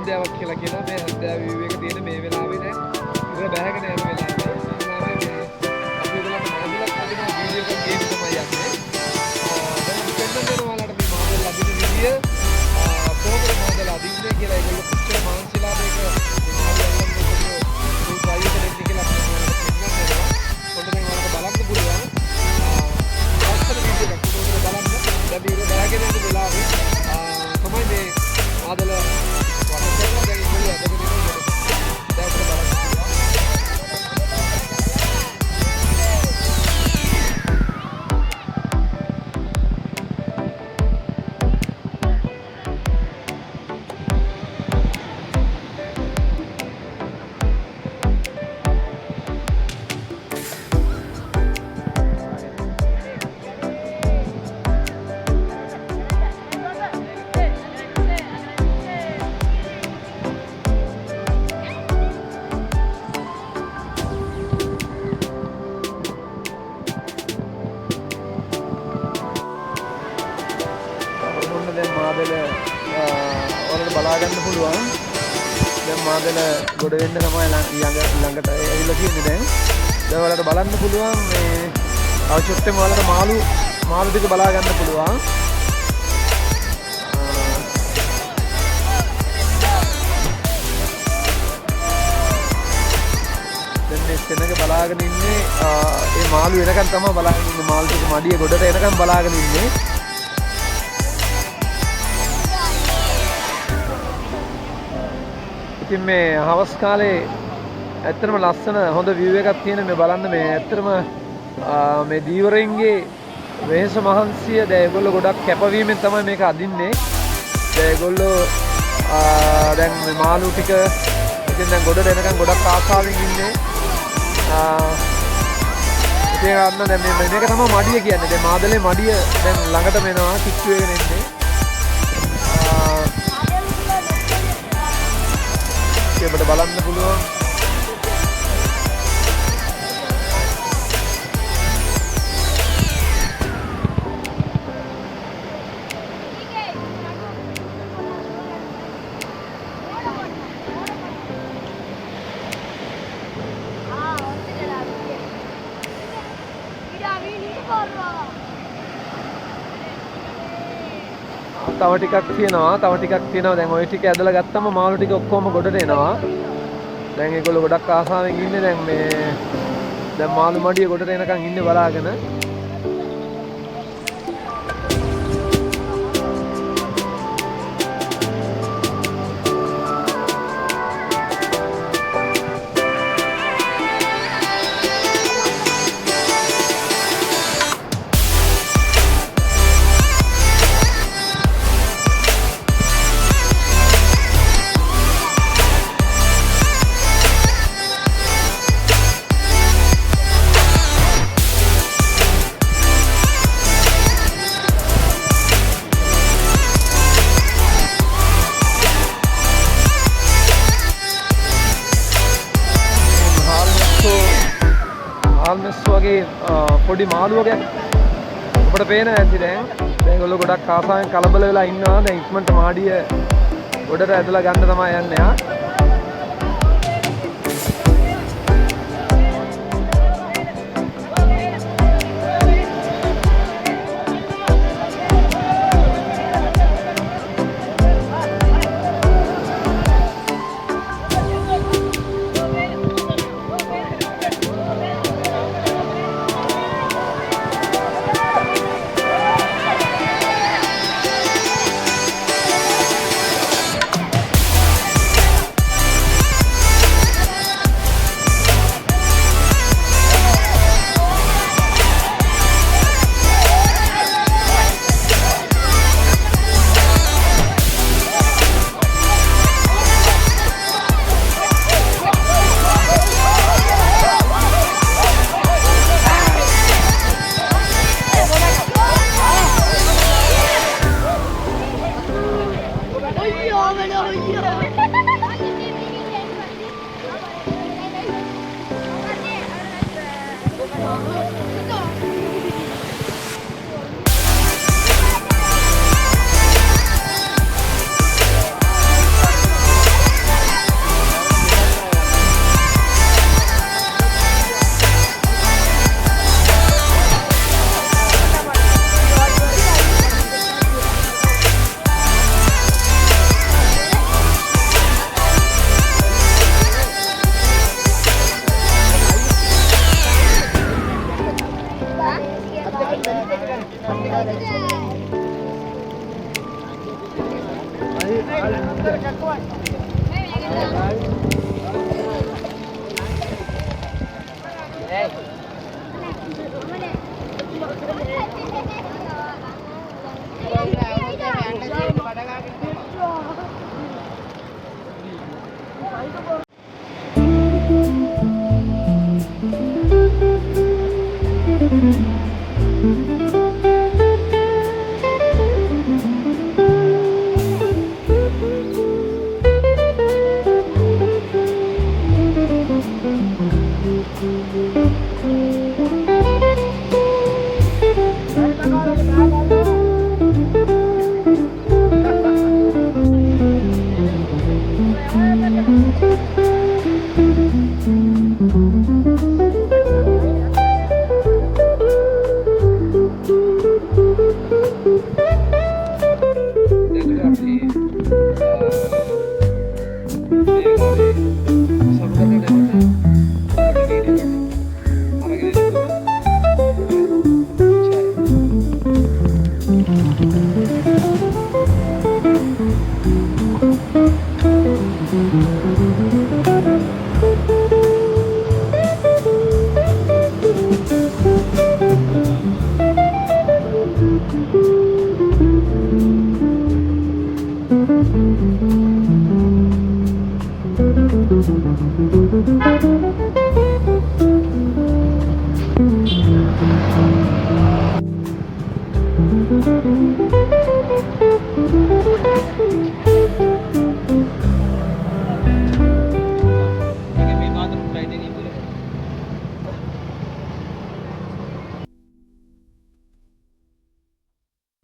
හැන්දෑවක් කියලා කියනවා. මේ හැන්දෑව විවේක තියෙන මේ වෙලාවේ දැන් ඉවර බැහැගෙන යන වෙලාවේ මේ වෙලාවේ අපි ඔයගලන්ට මාදලක් අදින වීඩියෝ එකක් ගේන්න තමයි යන්නේ. දැන් දෙන්න දෙන ඔයාලට මේ මාදල අදින වීඩියෝ කොහොමද මාදල අදින්නේ කියලා ඒගොල්ලෝ කොච්චර මානසිකලා මේක මාදල අදින්න කොහොමද try එක දෙන්නේ කියලා අපි ඔයාලට පෙන්නන්න දෙනවා. පොඩ්ඩක් මේ ඔයාලට බලන්න පුළුවන්. ලස්සන වීඩියෝ එකක් ඔයාලට බලන්න. දැන් ඉවර බැහැගෙන යන වෙලාවේ තමයි මේ මාදල වටේට දැන් ඉන්නේ අදගෙන ඉන්නේ. දැන් අපිට බලන්න. මාදල ඔයාලට බලා ගන්න පුළුවන්. දැන් මාදල ගොඩ වෙන්න තමයි ළඟට ඇවිල්ලා තියෙන්නේ දැන්. දැන් ඔයාලට බලන්න පුළුවන් මේ අවශ්‍යත්වයෙන් ඔයාලට මාළු ටික බලා ගන්න පුළුවන්. දැන් මේ සෙනඟ බලාගෙන ඉන්නේ ඒ මාළු එනකන් තමයි බලාගෙන ඉන්නේ. මාළු ටික මඩිය ගොඩට එනකන් බලාගෙන ඉන්නේ. ඉතින් මේ හවස් කාලේ ඇත්තටම ලස්සන හොඳ view එකක් තියෙන මේ බලන්න මේ ඇත්තටම මේ දීවරෙන්ගේ වෙහෙස මහන්සිය දැන් ඒගොල්ලෝ ගොඩක් කැපවීමෙන් තමයි මේක අදින්නේ. දැන් ඒගොල්ලෝ දැන් මේ මාළු ටික ඉතින් දැන් ගොඩට එනකන් ගොඩක් ආසාවෙන් ඉන්නේ. ඉතින් අන්න දැන් මේක තමයි මඩිය කියන්නේ. දැන් මාදලේ මඩිය දැන් ළඟට මෙනවා කිච්චු වෙගෙන ඉන්නේ. අපිට බලන්න පුළුවන්. තව ටිකක් තියෙනවා. දැන් ওই ටික ඇදලා ගත්තම මාළු ටික ඔක්කොම ගොඩට එනවා. දැන් ඒගොල්ලෝ ගොඩක් ආසාවෙන් ඉන්නේ දැන් මාළු මඩිය ගොඩට එනකන් ඉන්නේ බලාගෙන. වගේ පොඩි මාළු වගේ අපිට පේන ඇති දැන් ඒගොල්ලෝ ගොඩක් ආසාවෙන් කලබල වෙලා ඉන්නවා. දැන් ඉක්මනට මාඩිය ගොඩට ඇදලා ගන්න තමයි යන්නේ. Bye.